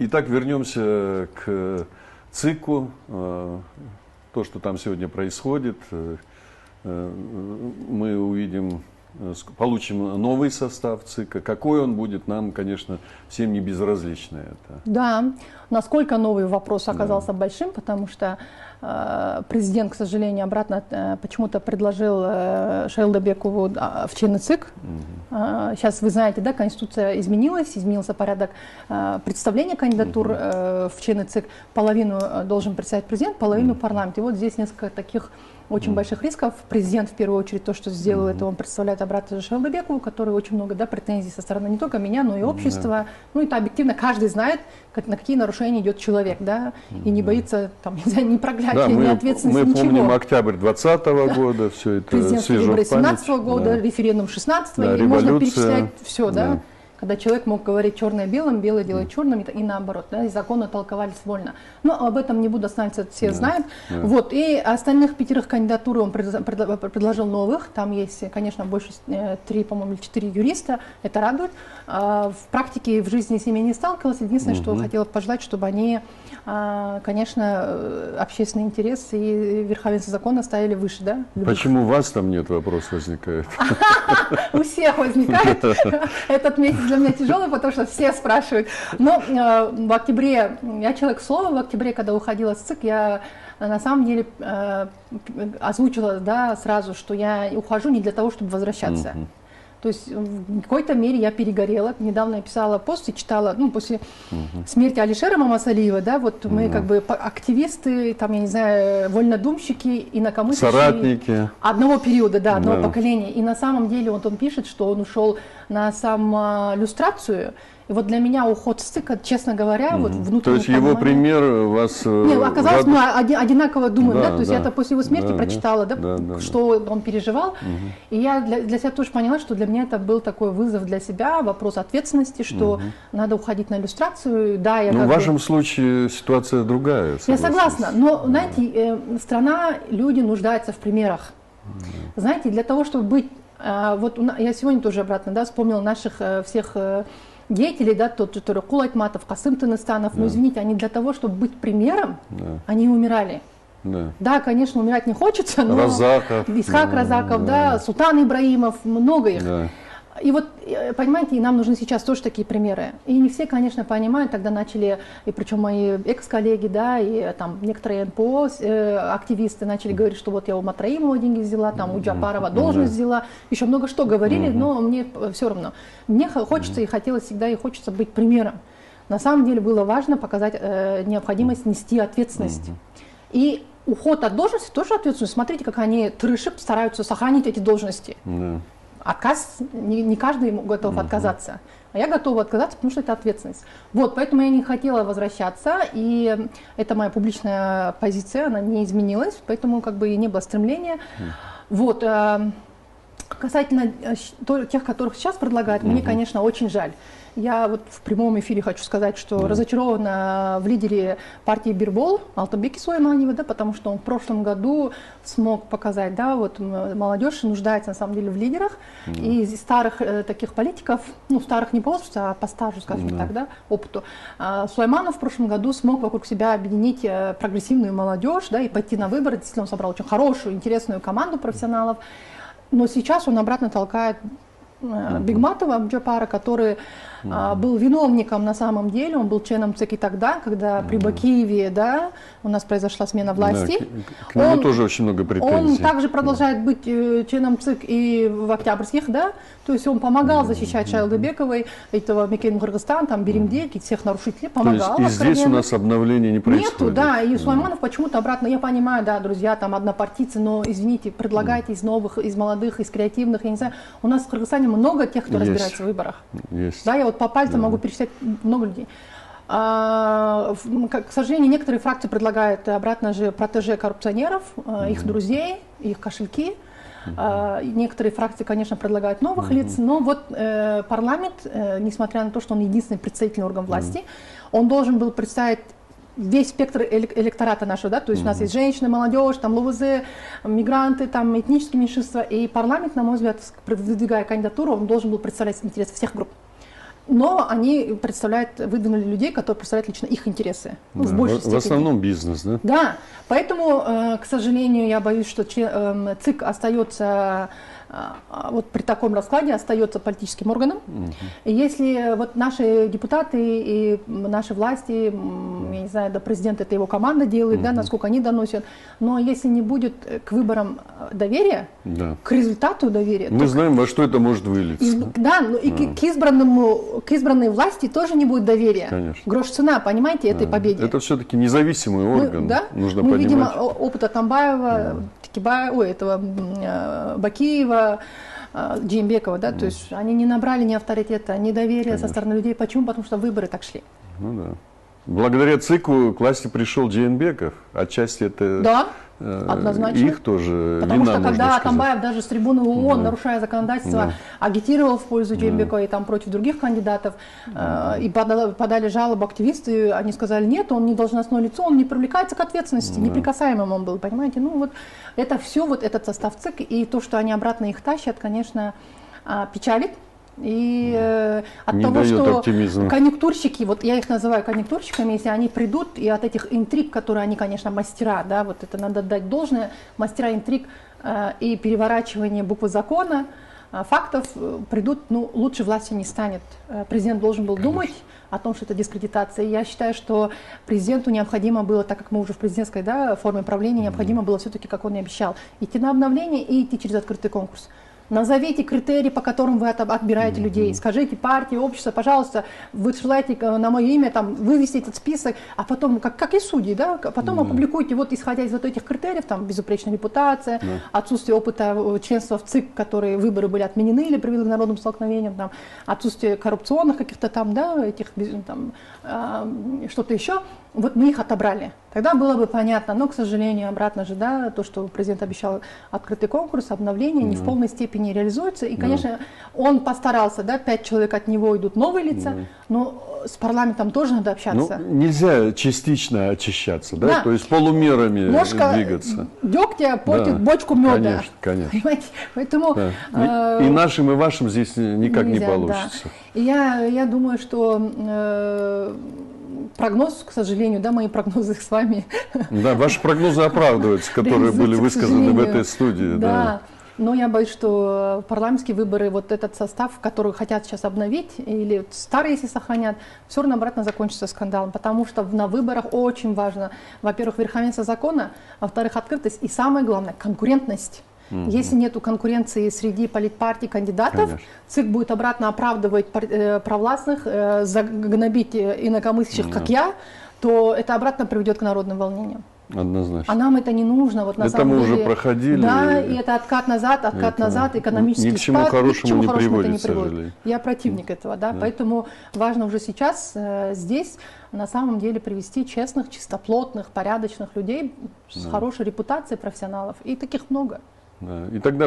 Итак, вернемся к ЦИКу. То, что там сегодня происходит, мы увидим, получим новый состав ЦИКа. Какой он будет, нам, конечно, всем не безразлично это. Да, насколько новый вопрос оказался большим, потому что президент, к сожалению, обратно почему-то предложил Шайлдабекову в члены ЦИК. Сейчас, вы знаете, да, Конституция изменилась, изменился порядок представления кандидатур в члены ЦИК. Половину должен представить президент, половину парламент. И вот здесь несколько таких очень больших рисков. Президент, в первую очередь, то, что сделал, это он представляет обратно Шайлдабекову, который очень много, да, претензий со стороны не только меня, но и общества. Ну, это объективно каждый знает, на какие нарушения идет человек, да, и не боится, там, не проглядывать, не ответственности, мы ничего. Мы помним октябрь 2020 года, все это президентские выборы 2017 года, референдум 2016, и можно перечислять все, да. Когда человек мог говорить черное белым, белое делать черным, и наоборот, да, и законы толковались вольно. Но об этом не буду останавливаться, все знают. Вот, и остальных 5 кандидатур он предложил новых, там есть, конечно, больше 3, по-моему, 4 юриста, это радует. В практике, в жизни с ними не сталкивалась, единственное, что хотела пожелать, чтобы они, конечно, общественный интерес и верховенство закона ставили выше, да? Почему у вас там нет, вопрос возникает? У всех возникает. Этот месяц для меня тяжелый, потому что все спрашивают. Но в октябре, я человек слова, в октябре, когда уходила с ЦИК, я на самом деле озвучила, да, сразу, что я ухожу не для того, чтобы возвращаться. То есть в какой-то мере я перегорела. Недавно я писала пост и читала, ну, после смерти Алишера Мамасалиева, да, вот мы как бы активисты, там, я не знаю, вольнодумщики, инакомыслящие. Соратники. Одного периода, да, одного поколения. И на самом деле он пишет, что он ушел на самолюстрацию. И вот для меня уход с ЦИКа, честно говоря, вот внутренне. То есть его пример вас... Не, оказалось, мы одинаково думаем, да, то есть я-то после его смерти прочитала, что он переживал, и я для себя тоже поняла, что для меня это был такой вызов для себя, вопрос ответственности, что надо уходить на иллюстрацию, да, я. Ну, в вашем случае ситуация другая. Я согласна, но, знаете, страна, люди нуждаются в примерах. Знаете, для того, чтобы быть, вот я сегодня тоже обратно, да, вспомнила наших всех деятелей, да, тот, который Кул Айтматов, Касым Тыныстанов, но извините, они для того, чтобы быть примером, они умирали. Да, конечно, умирать не хочется, но Разаков, Исхак Разаков, да, Султан Ибраимов, много их. И вот, понимаете, и нам нужны сейчас тоже такие примеры. И не все, конечно, понимают, тогда начали, и причем мои экс-коллеги, да, и там некоторые НПО активисты начали говорить, что вот я у Матраимова деньги взяла, там у Джапарова должность взяла, еще много что говорили, но мне все равно. Мне хочется и хотелось всегда, и хочется быть примером. На самом деле было важно показать необходимость нести ответственность. И уход от должности тоже ответственность. Смотрите, как они стараются сохранить эти должности. Отказ, не каждый готов отказаться, а я готова отказаться, потому что это ответственность. Вот, поэтому я не хотела возвращаться, и это моя публичная позиция, она не изменилась, поэтому как бы и не было стремления. Вот, касательно тех, которых сейчас предлагают, мне, конечно, очень жаль. Я вот в прямом эфире хочу сказать, что разочарована в лидере партии Бирбол Алтынбеке Сулайманове, да, потому что он в прошлом году смог показать, да, вот молодежь нуждается на самом деле в лидерах, и из старых таких политиков, ну старых не по возрасту, а по стажу, скажем так, да, опыту, Сулайманов в прошлом году смог вокруг себя объединить прогрессивную молодежь, да, и пойти на выборы. Действительно, он собрал очень хорошую, интересную команду профессионалов, но сейчас он обратно толкает Бигматова Джапара, который был виновником на самом деле, он был членом ЦИК и тогда, когда при Бакиеве, да, у нас произошла смена власти. К нему тоже очень много претензий. Он также продолжает быть членом ЦИК и в октябрьских, да, то есть он помогал защищать Шайлдабековой, этого Мекен Кыргызстан, там Беримдек и всех нарушителей, помогал. То есть и здесь у нас обновления не происходит? Нету, да, и Сулайманов почему-то обратно, я понимаю, да, друзья, там однопартийцы, но, извините, предлагайте из новых, из молодых, из креативных, я не знаю, у нас в Кыргызстане много тех, кто разбирается в выборах. Да, я вот по пальцам могу перечислять много людей. К сожалению, некоторые фракции предлагают обратно же протеже коррупционеров, их друзей, их кошельки. Некоторые фракции, конечно, предлагают новых лиц, но вот парламент, несмотря на то, что он единственный представительный орган власти, он должен был представить весь спектр электората нашего, да, то есть у нас есть женщины, молодежь, там ЛВЗ, мигранты, там этнические меньшинства, и парламент, на мой взгляд, выдвигая кандидатуру, он должен был представлять интересы всех групп. но они выдвинули людей, которые представляют лично их интересы. Ну, Да, в большей в степени. основном бизнес, да? Да, поэтому, к сожалению, я боюсь, что ЦИК остается, вот при таком раскладе, остается политическим органом. И если вот наши депутаты и наши власти, я не знаю, да, президент это его команда делает, да, насколько они доносят, но если не будет к выборам доверия, Да. к результату доверия, Мы знаем, во что это может вылиться. да, ну и к избранной власти тоже не будет доверия. Конечно. Грош цена, понимаете, этой победе. Это все-таки независимый орган, Да? нужно Мы понимать. видим опыт Атамбаева, Бакиева, Джеймбекова, да, то есть они не набрали ни авторитета, ни доверия со стороны людей. Почему? Потому что выборы так шли. Ну да. Благодаря ЦИКу к власти пришел Джеймбеков, отчасти это Да, однозначно. их тоже Потому вина, что можно когда сказать. Атамбаев даже с трибуны ООН, нарушая законодательство, агитировал в пользу Джеймбекова и там против других кандидатов, и подали жалобу активисты, они сказали, нет, он не должностное лицо, он не привлекается к ответственности, неприкасаемым он был, понимаете? Ну вот это все, вот этот состав ЦИК, и то, что они обратно их тащат, конечно, печалит. И от Не того, дает что оптимизма. конъюнктурщики, вот я их называю конъюнктурщиками, если они придут, и от этих интриг, которые они, конечно, мастера, да, вот это надо дать должное, мастера интриг и переворачивания буквы закона, фактов придут, ну, лучше власти не станет. Президент должен был думать о том, что это дискредитация. И я считаю, что президенту необходимо было, так как мы уже в президентской, да, форме правления, необходимо было все-таки, как он и обещал, идти на обновление и идти через открытый конкурс. Назовите критерии, по которым вы отбираете людей. Скажите партии, общество, пожалуйста, высылайте на мое имя, там, вывести этот список, а потом, как и судьи, да, потом опубликуйте, вот исходя из вот этих критериев, там, безупречная репутация, отсутствие опыта членства в ЦИК, которые выборы были отменены или привели к народным столкновениям, там, отсутствие коррупционных каких-то там, да, этих, там, что-то еще. Вот мы их отобрали. Тогда было бы понятно, но, к сожалению, обратно же, да, то, что президент обещал открытый конкурс, обновление, не в полной степени реализуется. И, конечно, он постарался, да, 5 человек от него идут новые лица, но с парламентом тоже надо общаться. Ну, нельзя частично очищаться, да? Да. То есть полумерами Ложка двигаться. дегтя портит Да, бочку меда. Конечно, конечно. Понимаете? Поэтому Да. И нашим, и вашим здесь никак нельзя, не получится. Да. И я думаю, что прогноз, к сожалению, да, мои прогнозы с вами. Да, ваши прогнозы оправдываются, которые были к высказаны в сожалению. этой студии. Да. Но я боюсь, что парламентские выборы, вот этот состав, который хотят сейчас обновить, или старый, если сохранят, все равно обратно закончится скандалом. Потому что на выборах очень важно, во-первых, верховенство закона, во-вторых, открытость и, самое главное, конкурентность. Если нет конкуренции среди политпартий кандидатов, Конечно. ЦИК будет обратно оправдывать провластных, загнобить инакомыслящих, как я, то это обратно приведет к народным волнениям. Однозначно. А нам это не нужно. Вот на Это самом мы уже деле, проходили. Да, и это откат назад, экономический ни к чему спад, хорошему не это приводит, к сожалению. Я противник этого, да, поэтому важно уже сейчас здесь на самом деле привести честных, чистоплотных, порядочных людей с хорошей репутацией профессионалов, и таких много. Да. И тогда